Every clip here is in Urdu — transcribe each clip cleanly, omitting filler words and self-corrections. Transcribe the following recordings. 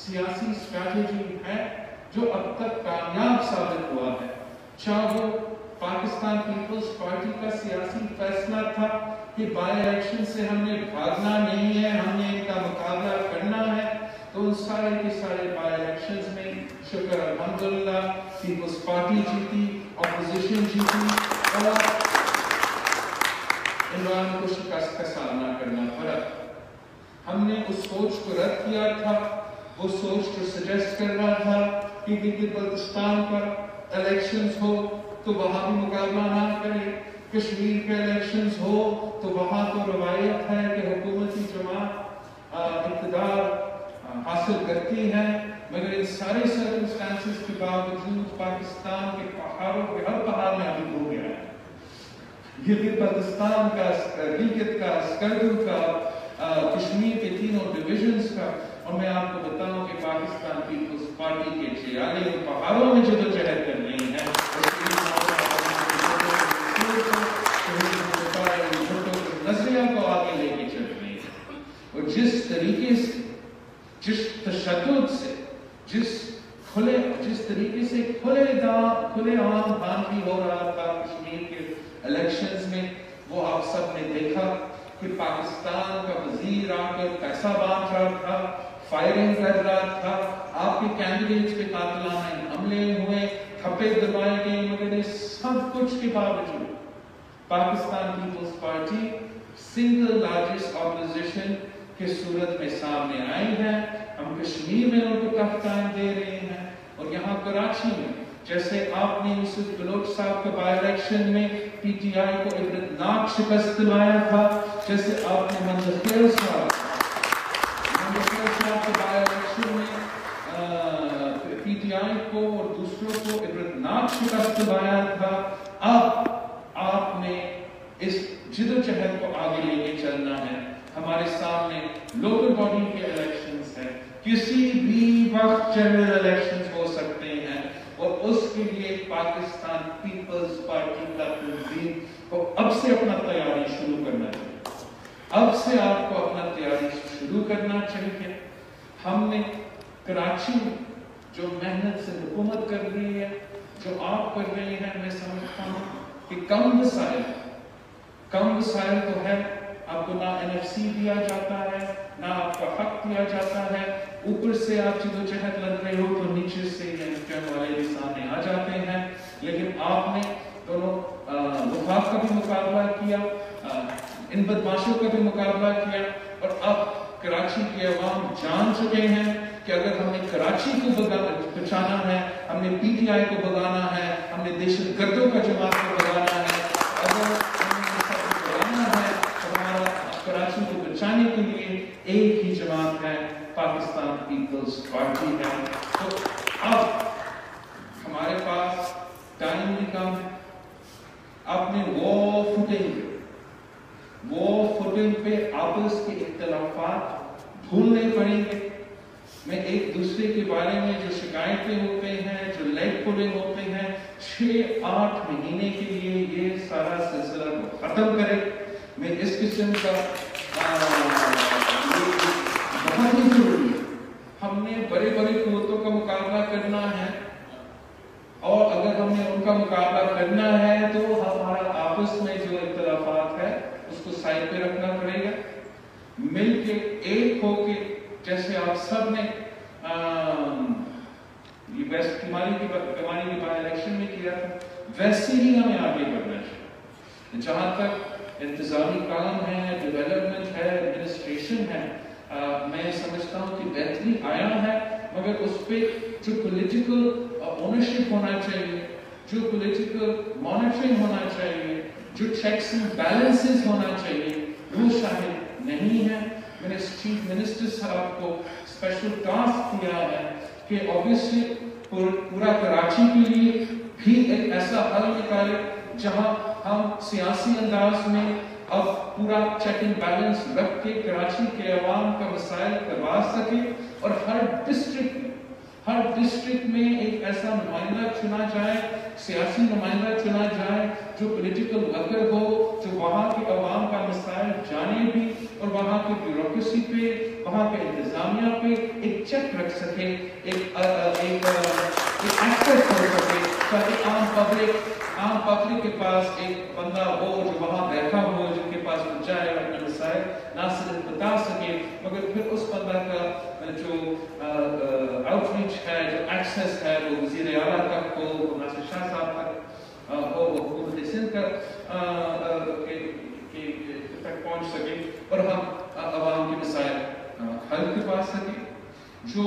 سیاسی اسٹریٹجی ہے جو اب تک کامیاب ثابت ہوا ہے. چاہے وہ پاکستان پیپلز پارٹی کا سیاسی فیصلہ تھا کہ بائی الیکشن سے ہم نے بھاگنا نہیں ہے, ہم نے ان کا مقابلہ کرنا ہے, تو ان سارے کے سارے بائی الیکشنز میں شکر الحمدللہ پیپلز پارٹی جیتی, اپوزیشن جیتی, اور عمران کو شکست کا سامنا کرنا پڑا. ہم نے اس سوچ کو رد کیا تھا, وہ سوچ کو سجیسٹ کر رہا تھا کہ بلوچستان کا الیکشنز ہو تو وہاں بھی مقابلہ نہ کرے, کشمیر کے الیکشنز ہو تو وہاں تو روایت ہے کہ حکومتی جماعت اقتدار حاصل کرتی ہے, مگر ان سارے سرکمسٹانسز کے باوجود پاکستان کے پہاڑوں کے ہر پہاڑ میں ابھی ہو گیا ہے. یہ پاکستان کا, گلگت کا, اسکردو کا, کشمیر کے تینوں ڈویژنز کا, اور میں آپ کو بتاؤں کہ پاکستان پیپلز پارٹی کے چیالے ان پہاڑوں میں جدوجہد کر رہی ہیں, نظریہ کو آگے لے کے چل رہی ہے. اور جس طریقے سے, جس تشدد سے, جس طریقے سے کھلے عام بھانتی ہو رہا تھا کشمیر کے الیکشنز میں, وہ آپ سب نے دیکھا کہ پاکستان کا وزیر آ کر پیسہ بانٹ رہا تھا, فائرنگ کر رہا تھا, آپ کے کینڈیڈیٹس پہ قاتلانہ حملے ہوئے, تھپے دبائے گئے, مگر اس سب کچھ کے باوجود Pakistan Peoples Party single largest opposition کے صورت میں سامنے آئی ہے. ہم کشمیر میں ان کو ٹف ٹائم دے رہے ہیں, اور یہاں کراچی میں جیسے آپ نے یوسف بلوچ صاحب کے بائی الیکشن میں پی ٹی آئی کو عبرتناک شکست دلایا تھا, جیسے آپ نے منظر صاحب کے بائی الیکشن میں پی ٹی آئی کو اور دوسروں کو عبرتناک شکست دلایا تھا. اب آپ نے اس جدوجہد کو آگے لے کے چلنا ہے. ہمارے سامنے لوکل باڈی کے الیکشنز ہیں, کسی بھی وقت جنرل الیکشنز ہو سکتے ہیں, اور اس کے لیے پاکستان پیپلز پارٹی کا تنظیم کو اب سے اپنا تیاری شروع کرنا چاہیے. اب سے آپ کو اپنا تیاری شروع کرنا چاہیے. ہم نے کراچی جو محنت سے حکومت کر رہی ہے, جو آپ کر رہے ہیں, میں سمجھتا ہوں کہ کم وسائل تو ہے. آپ کو نہ NFC دیا جاتا ہے, نہ آپ کا حق دیا جاتا ہے, اوپر سے آپ جدوجہد لگ رہے ہو تو نیچے سے انٹرن والے بھی سامنے آ جاتے ہیں. لیکن آپ نے دونوں وفاق کا بھی مقابلہ کیا, ان بدماشوں کا بھی مقابلہ کیا, اور اب کراچی کے عوام جان چکے ہیں کہ اگر ہم نے کراچی کو بچانا ہے, ہم نے پی ٹی آئی کو بگانا ہے, ہم نے دہشت گردوں کا جماعت کو بگانا ہے, اگر ہم نے سب کو بگانا ہے تو ہمارا کراچی کو بچانے کے لیے ایک ہی جماعت ہے, پاکستان پیپلز پارٹی ہے. تو اب ہمارے پاس ٹائم بھی کم ہے. اپنے وہ فوٹنگ پہ آپس کے اختلافات بھولنے پڑیں گے. میں ایک دوسرے کے بارے میں جو شکایتیں ہوتے ہیں, جو لیگ پولنگ ہوتے ہیں, 6-8 مہینے کے لیے یہ سارا سلسلہ کو ختم کرے. میں اس قسم کا بہت ہی ضروری ہے. ہم نے بڑے قوتوں کا مقابلہ کرنا ہے, اور اگر ہم نے ان کا مقابلہ کرنا ہے تو ہمارا آپس میں جو اختلافات ہے اس کو سائڈ پہ رکھنا پڑے گا. مل کے ایک ہو کے, جیسے آپ سب نے یہ ویسٹ کماری کی بائی الیکشن میں کیا تھا, ویسے ہی ہمیں آگے بڑھنا چاہیے. جہاں تک انتظامی کام ہے, ڈیولپمنٹ ہے, ایڈمنسٹریشن ہے, میں سمجھتا ہوں کہ بہتری آیا ہے, مگر اس پہ جو پولیٹیکل اونرشپ ہونا چاہیے, جو پولیٹیکل مانیٹرنگ ہونا چاہیے, جو چیکس اینڈ بیلنسز ہونا چاہیے, وہ شاید نہیں ہے. میں نے چیف منسٹر صاحب کو اسپیشل ٹاسک دیا ہے کہ obviously پورا کراچی کے لیے بھی ایک ایسا حل نکالے جہاں ہم سیاسی انداز میں اب پورا چیک اینڈ بیلنس رکھ کے کراچی کے عوام کا مسائل کروا سکے, اور ہر ڈسٹرکٹ میں ایک ایسا نمائندہ چنا جائے, سیاسی نمائندہ چنا جائے جو پولیٹیکل ورکر ہو جو وہاں کے عوام کا مسائل جانے بھی اور وہاں کی بیوروکریسی پہ وہاں کے انتظامیہ پہ ایک چیک رکھ سکے، ایک ایکسس ہو سکے، تاکہ عام پبلک کے پاس ایک بندہ ہو جو وہاں بیٹھا ہو، جن کے پاس وہ جائے اور اپنے مسائل نہ صرف بتا سکے مگر پھر اس بندہ کا جو آؤٹ ریچ ہے، جو ایکسس ہے، وہ وزیر اعلیٰ تک ہو، ناصر شاہ صاحب تک ہو، وہ حکومت سندھ تک پہنچ سکے اور ہم عوام کے مسائل حل کروا سکیں۔ جو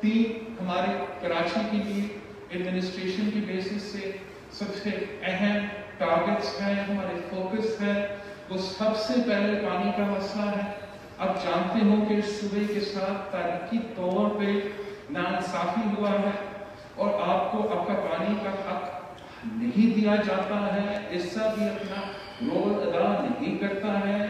تین ہمارے کراچی کے لیے ایڈمنسٹریشن کی بیسس سے سب سے اہم ٹارگٹس ہیں، ہمارے فوکس ہے، وہ سب سے پہلے پانی کا مسئلہ ہے۔ آپ جانتے ہو کہ اس صوبے کے ساتھ تاریخی طور پہ ناانصافی ہوا ہے اور آپ کو آپ کا پانی کا حق نہیں دیا جاتا ہے، اس سے بھی اپنا رول ادا نہیں کرتا ہے۔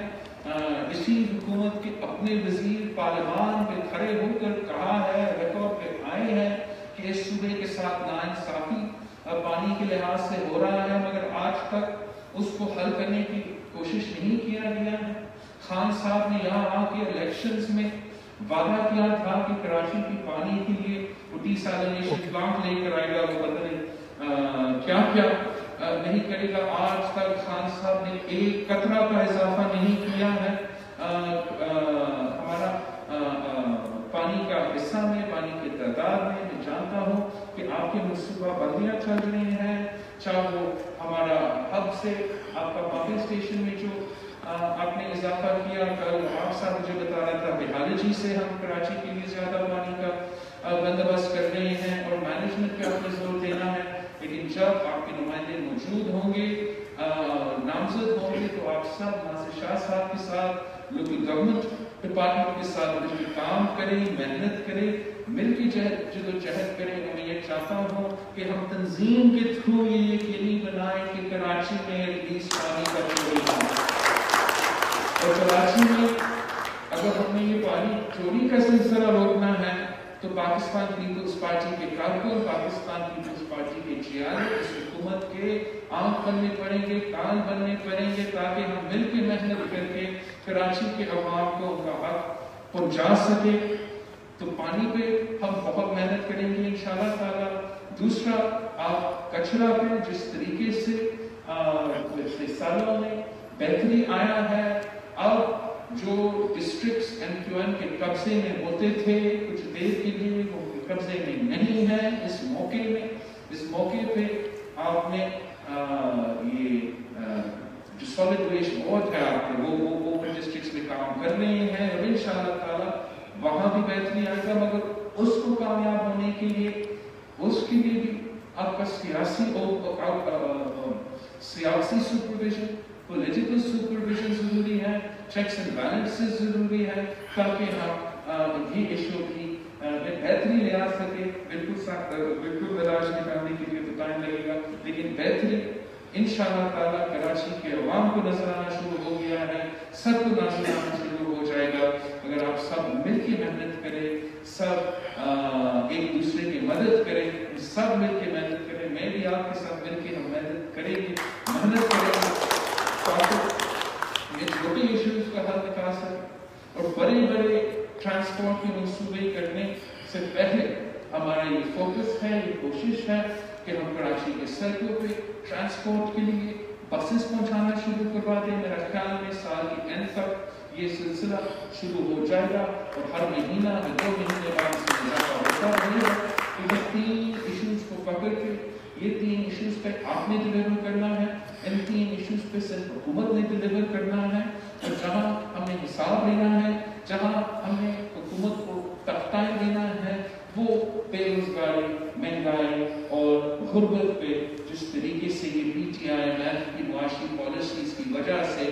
اسی حکومت کے اپنے وزیر پارلیمان پہ کھڑے ہو کر کہا ہے، ریکارڈ پہ آئے ہیں کہ اس صوبے کے ساتھ ناانصافی پانی کے لحاظ سے ہو رہا ہے، مگر آج تک اس کو حل کرنے کی کوشش نہیں کیا گیا ہے۔ خان صاحب نے یہاں آ کے الیکشنز میں وعدہ کیا تھا کہ کراچی کی پانی کے لیے وہ ڈیسالینیشن پلانٹ لے کر آئے گا، وہ پتہ نہیں کیا کیا نہیں کرے گا۔ آج تک خان صاحب نے ایک قطرہ کا اضافہ نہیں کیا ہے ہمارا پانی کا حصہ میں، پانی کے تعداد میں۔ میں جانتا ہوں کہ آپ کی منصوبہ بندیاں چل رہی ہیں، چاہے وہ ہمارا ہب سے آپ کا پمپنگ اسٹیشن میں جو آپ نے اضافہ کیا، کل آپ صاحب مجھے بتا رہا تھا بہالوجی سے ہم کراچی کے لیے زیادہ پانی کا بندوبست کر رہے ہیں اور مینجمنٹ پہ آپ نے زور دینا ہے۔ لیکن جب آپ کے نمائندے موجود ہوں گے، نامزد ہوں گے، تو آپ سب ناصر شاہ صاحب کے ساتھ، لوکل گورنمنٹ ڈپارٹمنٹ کے ساتھ مل کے کام کریں، محنت کریں، مل کے جدوجہد کریں۔ میں یہ چاہتا ہوں کہ ہم تنظیم کے تھرو یہ یقینی بنائیں کہ کراچی میں ریلیز پانی کا چوری نہ ہو، اور کراچی میں اگر ہم نے یہ پانی چوری کا سلسلہ روکنا ہے تو پاکستان پیپلز پارٹی کے کارکن، پاکستان پیپلز پارٹی کے چیئر، اس حکومت کے آنکھ بننے پڑیں گے، کان بننے پڑیں گے، تاکہ ہم مل کے محنت کر کے کراچی کے عوام کو ان کا حق پہنچا سکے۔ تو پانی پہ ہم بہت محنت کریں گے انشاءاللہ تعالیٰ۔ دوسرا، آپ کچرا پہ جس طریقے سے پچھلے سالوں میں بہتری آیا ہے، اب جو ڈسٹرکٹس MQM کے قبضے میں ہوتے تھے کچھ دیر کے لیے وہ قبضے میں نہیں ہے۔ اس موقع پہ آپ نے یہ جو سالڈ ویسٹ بورڈ ہے آپ کے وہ ڈسٹرکٹس میں کام کر رہے ہیں اور انشاءاللہ تعالیٰ وہاں بھی بہتری آئے گا۔ مگر اس کو کامیاب ہونے کے لیے اس کے لیے بھی آپ کا سیاسی سپرویژن، پولیٹیکل سپرویژن ضروری ہے، چیکس اینڈ بیلنسز ضروری ہے، تاکہ ہم یہ ایشو کی بہتری لے آ سکے۔ بالکل علاج نکالنے کے لیے تو ٹائم لگے گا، لیکن بہتری انشاءاللہ تعالیٰ کراچی کے عوام کو نظر آنا شروع ہو گیا ہے، سب کو نظر آنا شروع ہو جائے گا اگر آپ سب مل کے محنت کریں، سب ایک دوسرے کی مدد کریں، سب مل کے محنت کریں۔ میں بھی آپ کے ساتھ مل کے ہم محنت کریں گے یہ چھوٹے ایشوز کا حل نکال سکیں اور بڑے ٹرانسپورٹ کے منصوبے کرنے سے پہلے ہمارا یہ فوکس ہے، یہ کوشش ہے کہ ہم کراچی کے سڑکوں پہ ٹرانسپورٹ کے لیے بسز پہنچانا شروع کروا دیں۔ میرا خیال میں سال کے اینڈ تک یہ سلسلہ شروع ہو جائے گا اور ہر مہینہ 2 مہینے بعد اس میں اضافہ ہوتا رہے گا۔ تو یہ 3 ایشوز کو پکڑ کے، یہ 3 ایشوز پہ آپ نے ڈیلیور کرنا ہے، ان 3 ایشوز پہ صرف حکومت نے ڈیلیور کرنا ہے، اور جہاں ہم نے حساب لینا ہے، جہاں ہم نے حکومت کو تختائیں دینا ہے، وہ بے روزگاری، مہنگائی اور غربت پہ جس طریقے سے یہ PTIMF کی معاشی پالیسیز کی وجہ سے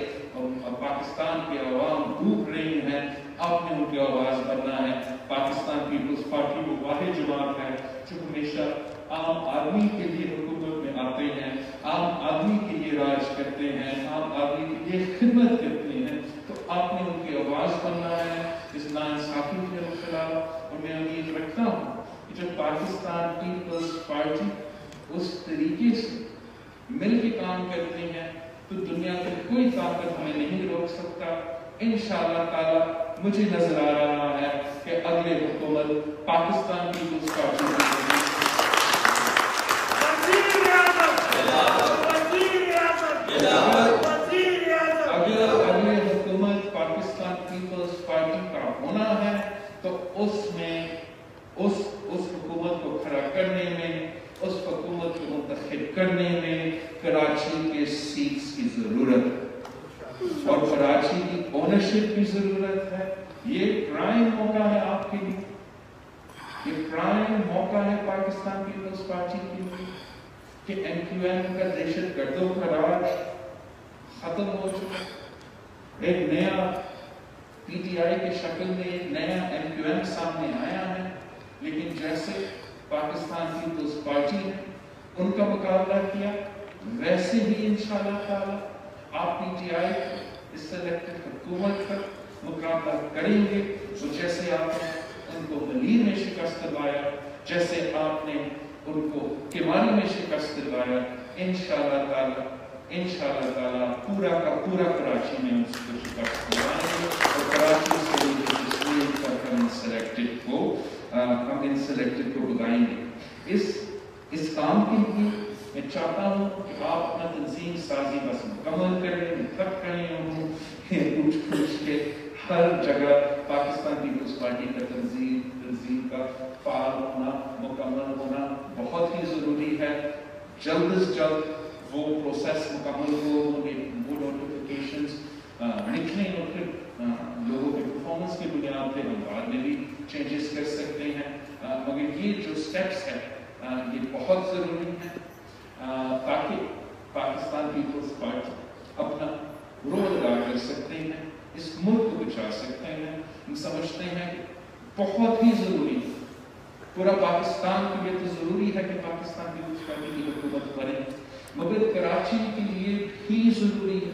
پاکستان کے عوام ڈوب رہے ہیں، آپ نے ان کی آواز بننا ہے۔ پاکستان پیپلز پارٹی وہ واحد جماعت ہے جو ہمیشہ عام آدمی کے لیے حکومت میں آتے ہیں، عام آدمی کے لیے راج کرتے ہیں، عام آدمی کے لیے خدمت کرتے ہیں۔ تو آپ نے ان کی آواز بننا ہے اس ناانصافی کے خلاف۔ اور میں امید رکھتا ہوں کہ جب پاکستان پیپلز پارٹی اس طریقے سے مل کے کام کرتے ہیں تو دنیا کی کوئی طاقت ہمیں نہیں روک سکتا. انشاءاللہ تعالی مجھے نظر آ رہا ہے کہ اگلے حکومت پاکستان پیپلز پارٹی کی اگلے حکومت پاکستان پیپلز پارٹی کا ہونا ہے تو اس میں اس حکومت کو کھڑا کرنے میں، اس حکومت کو منتخب کرنے میں کراچی کے سیٹس کی ضرورت ہے اور کراچی کی اونرشپ کی ضرورت ہے. یہ پرائم موقع ہے آپ کے لیے، یہ پرائم موقع ہے پاکستان پیپلز پارٹی کے لیے کہ ایم کیو ایم کا دہشت گردوں کا راج ختم ہو چکا. ایک نیا پی ٹی آئی کی شکل میں ایک نیا ایم کیو ایم سامنے آیا ہے، لیکن جیسے پاکستان پیپلز پارٹی نے ان کا مقابلہ کیا ویسے ہی انشاءاللہ تعالی آپ P T I us selected حکومت کا مقابلہ کریں گے. تو جیسے آپ نے ان کو ملیر میں شکست دلوایا، جیسے آپ نے ان کو کماری میں شکست دلوایا، انشاءاللہ تعالی پورا کا پورا کراچی میں اس کو شکست دلوائیں گے اور کراچی سے ہم ان سلیکٹڈ کو بلائیں گے. اس کام کے لیے میں چاہتا ہوں کہ آپ اپنا تنظیم سازی بس مکمل کریں. میں تھک رہے ہوں پوچھ کے ہر جگہ پاکستان پیپلز پارٹی کا تنظیم کا فعال ہونا، مکمل ہونا بہت ہی ضروری ہے. جلد از جلد وہ پروسیس مکمل ہو، وہ نوٹیفیکیشنز نکلیں اور پھر لوگوں کے پرفارمنس کی بنیاد پہ ہم بعد میں بھی چینجز کر سکتے ہیں. مگر یہ جو سٹیپس ہے یہ بہت ضروری ہے تاکہ پاکستان پیپلز پارٹی اپنا رول ادا کر سکتے ہیں، اس ملک کو بچا سکتے ہیں. ہم سمجھتے ہیں کہ بہت ہی ضروری ہے، پورا پاکستان کے لیے تو ضروری ہے کہ پاکستان پیپلز پارٹی کی حکومت بنے، مگر کراچی کے لیے بھی ضروری ہے،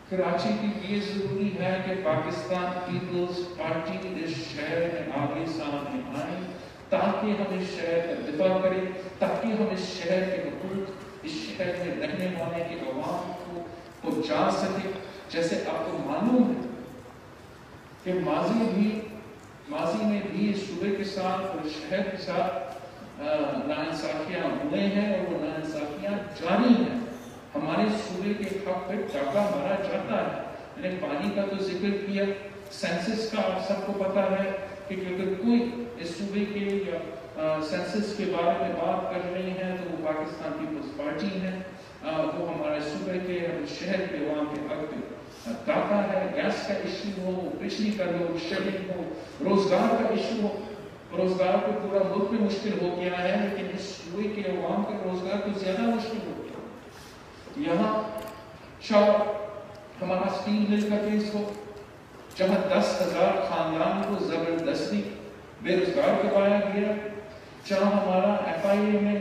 کراچی کے لیے ضروری ہے کہ پاکستان پیپلز پارٹی اس شہر میں آگے سامنے آئے تاکہ ہم اس شہر کا دفاع کریں، تاکہ ہم اس شہر کے حقوق، اس شہر میں رہنے والے کے عوام کو پہنچا سکیں. جیسے آپ کو معلوم ہے کہ ماضی میں بھی اس صوبے کے ساتھ اور شہر کے ساتھ ناانصافیاں ہوئے ہیں اور وہ ناانصافیاں جاری ہیں. ہمارے صوبے کے حق پہ ڈاکہ مارا جاتا ہے. میں نے پانی کا تو ذکر کیا، سینسس کا آپ سب کو پتا ہے کہ اگر کوئی اس صوبے کے یا سینسس کے بارے میں بات کر رہے ہیں تو وہ پاکستان پیپلز پارٹی ہے. وہ ہمارے صوبے کے شہر کے عوام کے حق پہ ڈاکہ ہے. گیس کا ایشو ہو، بجلی کا لوڈ شیڈنگ ہو، روزگار کا ایشو ہو. روزگار کو پورا ملک میں مشکل ہو گیا ہے، لیکن اس صوبے کے عوام کا روزگار تو زیادہ مشکل ہو گیا. یہاں چاہے ہمارا اسٹیل مل کا کیس ہو جہاں 10,000 خاندان کو زبردستی بے روزگار کروایا گیا، چاہے ہمارا ایف آئی اے میں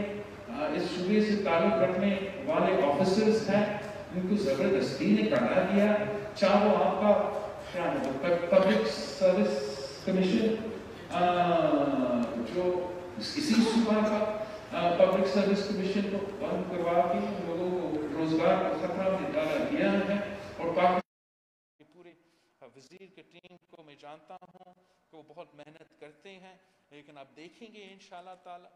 اس صوبے سے تعلق رکھنے والے آفیسرز ہیں ان کو زبردستی نکالا گیا، چاہے وہ آپ کا پبلک سروس کمیشن جو اسی صوبہ کا پبلک سروس کمیشن کو بند کروا کے لوگوں کو روزگار کا خطرہ میں ڈالا گیا ہے. اور پاکستان کے پورے وزیر کے ٹیم کو میں جانتا ہوں کہ وہ بہت محنت کرتے ہیں، لیکن آپ دیکھیں گے انشاءاللہ تعالی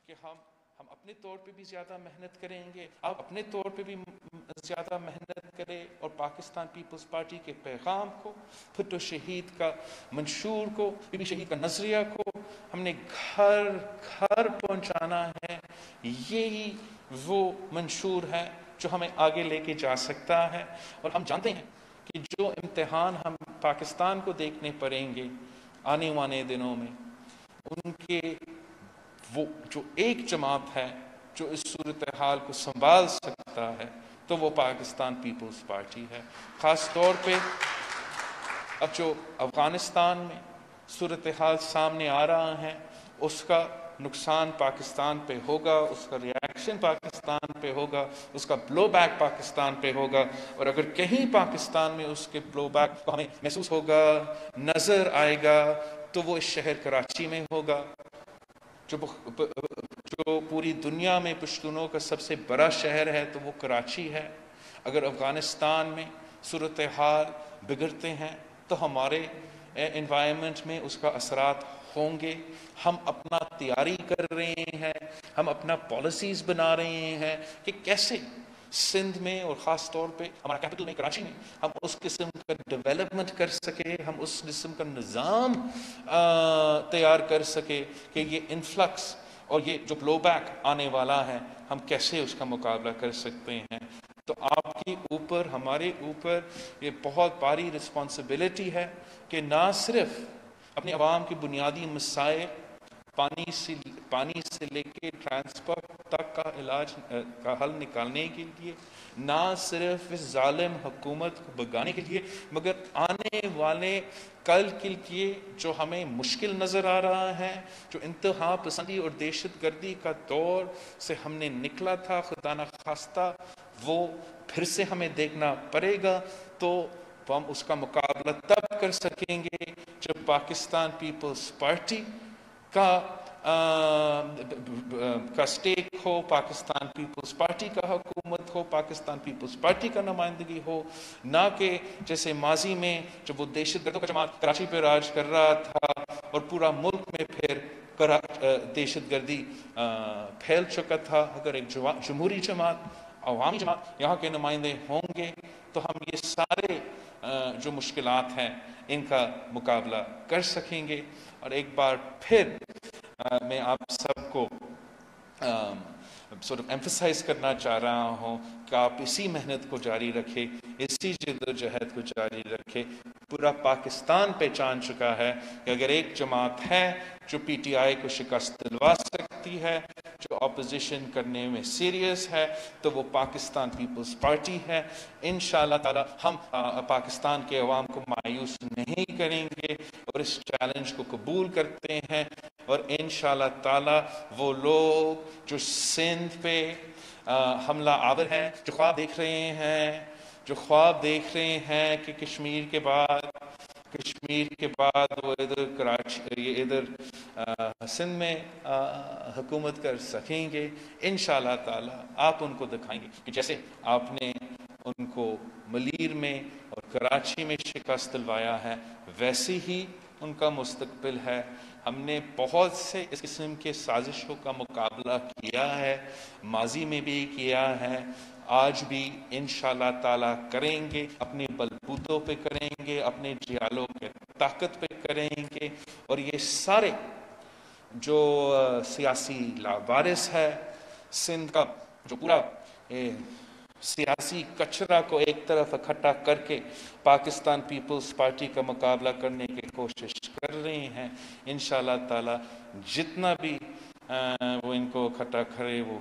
کہ ہم اپنے طور پہ بھی زیادہ محنت کریں گے، آپ اپنے طور پہ بھی زیادہ محنت کریں اور پاکستان پیپلز پارٹی کے پیغام کو، بھٹو شہید کا منشور کو، بی بی شہید کا نظریہ کو ہم نے گھر گھر پہنچانا ہے. یہی وہ منشور ہے جو ہمیں آگے لے کے جا سکتا ہے. اور ہم جانتے ہیں کہ جو امتحان ہم پاکستان کو دیکھنے پڑیں گے آنے والے دنوں میں، ان کے وہ جو ایک جماعت ہے جو اس صورتحال کو سنبھال سکتا ہے تو وہ پاکستان پیپلز پارٹی ہے. خاص طور پہ اب جو افغانستان میں صورتحال سامنے آ رہا ہے اس کا نقصان پاکستان پہ ہوگا، اس کا ریاکشن پاکستان پہ ہوگا، اس کا بلو بیک پاکستان پہ ہوگا. اور اگر کہیں پاکستان میں اس کے بلو بیک کو ہمیں محسوس ہوگا، نظر آئے گا، تو وہ اس شہر کراچی میں ہوگا جو جو پوری دنیا میں پشتونوں کا سب سے بڑا شہر ہے تو وہ کراچی ہے. اگر افغانستان میں صورتحال بگڑتے ہیں تو ہمارے انوائرمنٹ میں اس کا اثرات ہوں گے. ہم اپنا تیاری کر رہے ہیں, ہم اپنا پالیسیز بنا رہے ہیں کہ کیسے سندھ میں اور خاص طور پہ ہمارا کیپٹل میں کراچی میں ہم اس قسم کا ڈیولپمنٹ کر سکے, ہم اس قسم کا نظام تیار کر سکے کہ یہ انفلکس اور یہ جو بلو بیک آنے والا ہے ہم کیسے اس کا مقابلہ کر سکتے ہیں. تو آپ کے اوپر, ہمارے اوپر یہ بہت بڑی رسپانسبلٹی ہے کہ نہ صرف اپنے عوام کے بنیادی مسائل پانی سے لے کے ٹرانسپورٹ تک کا علاج کا حل نکالنے کے لیے, نہ صرف اس ظالم حکومت کو بھگانے کے لیے, مگر آنے والے کل کے لیے جو ہمیں مشکل نظر آ رہا ہے, جو انتہا پسندی اور دہشت گردی کا دور سے ہم نے نکلا تھا, خدا نخواستہ وہ پھر سے ہمیں دیکھنا پڑے گا. تو ہم اس کا مقابلہ تب کر سکیں گے جب پاکستان پیپلز پارٹی کا سٹیک ہو, پاکستان پیپلز پارٹی کا حکومت ہو, پاکستان پیپلز پارٹی کا نمائندگی ہو, نہ کہ جیسے ماضی میں جب وہ دہشت گردوں کا جماعت کراچی پہ راج کر رہا تھا اور پورا ملک میں پھر دہشت گردی پھیل چکا تھا. اگر ایک جمہوری جماعت, عوامی جماعت یہاں کے نمائندے ہوں گے تو ہم یہ سارے جو مشکلات ہیں ان کا مقابلہ کر سکیں گے. اور ایک بار پھر میں آپ سب کو ایمفسائز کرنا چاہ رہا ہوں کہ آپ اسی محنت کو جاری رکھیں, اسی جدوجہد کو جاری رکھیں. پورا پاکستان پہچان چکا ہے کہ اگر ایک جماعت ہے جو پی ٹی آئی کو شکست دلوا سکتی ہے, جو اپوزیشن کرنے میں سیریس ہے, تو وہ پاکستان پیپلز پارٹی ہے. انشاءاللہ تعالی ہم پاکستان کے عوام کو مایوس نہیں کریں گے اور اس چیلنج کو قبول کرتے ہیں. اور انشاءاللہ تعالی وہ لوگ جو سندھ پہ حملہ آور ہیں, جو خواب دیکھ رہے ہیں کہ کشمیر کے بعد وہ ادھر کراچی ادھر سندھ میں حکومت کر سکیں گے, انشاءاللہ تعالی آپ ان کو دکھائیں گے کہ جیسے آپ نے ان کو ملیر میں اور کراچی میں شکست دلوایا ہے ویسے ہی ان کا مستقبل ہے. ہم نے بہت سے اس قسم کے سازشوں کا مقابلہ کیا ہے, ماضی میں بھی کیا ہے, آج بھی انشاءاللہ تعالی کریں گے. اپنے بلبوتوں پہ کریں گے, اپنے جیالوں کے طاقت پہ کریں گے. اور یہ سارے جو سیاسی لاوارث ہے سندھ کا, جو پورا سیاسی کچرا کو ایک طرف اکٹھا کر کے پاکستان پیپلز پارٹی کا مقابلہ کرنے کی کوشش کر رہے ہیں, انشاءاللہ تعالی جتنا بھی وہ ان کو اکٹھا کرے وہ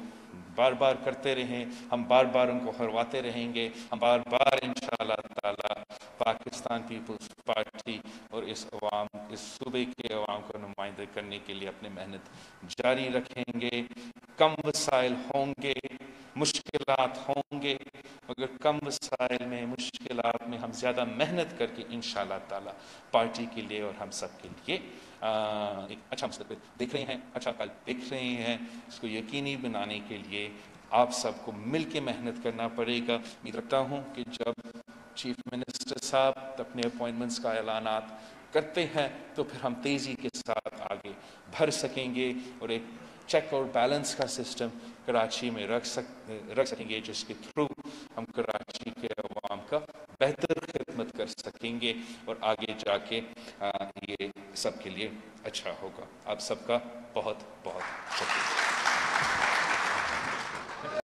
بار بار کرتے رہیں, ہم بار بار ان کو ہرواتے رہیں گے. ہم بار بار انشاءاللہ تعالی پاکستان پیپلز پارٹی اور اس صوبے کے عوام کو نمائندہ کرنے کے لیے اپنی محنت جاری رکھیں گے. کم وسائل ہوں گے, مشکلات ہوں گے, مگر کم وسائل میں, مشکلات میں ہم زیادہ محنت کر کے انشاءاللہ تعالی پارٹی کے لیے اور ہم سب کے لیے ایک اچھا مستقبل دیکھ رہے ہیں, اچھا کل دیکھ رہے ہیں. اس کو یقینی بنانے کے لیے آپ سب کو مل کے محنت کرنا پڑے گا. امید رکھتا ہوں کہ جب چیف منسٹر صاحب اپنے اپوائنٹمنٹس کا اعلانات کرتے ہیں تو پھر ہم تیزی کے ساتھ آگے بڑھ سکیں گے اور ایک چیک اور بیلنس کا سسٹم کراچی میں رکھ سکیں گے, جس کے تھرو ہم کراچی کے عوام کا بہتر خدمت کر سکیں گے اور آگے جا کے یہ سب کے لیے اچھا ہوگا. آپ سب کا بہت بہت شکریہ.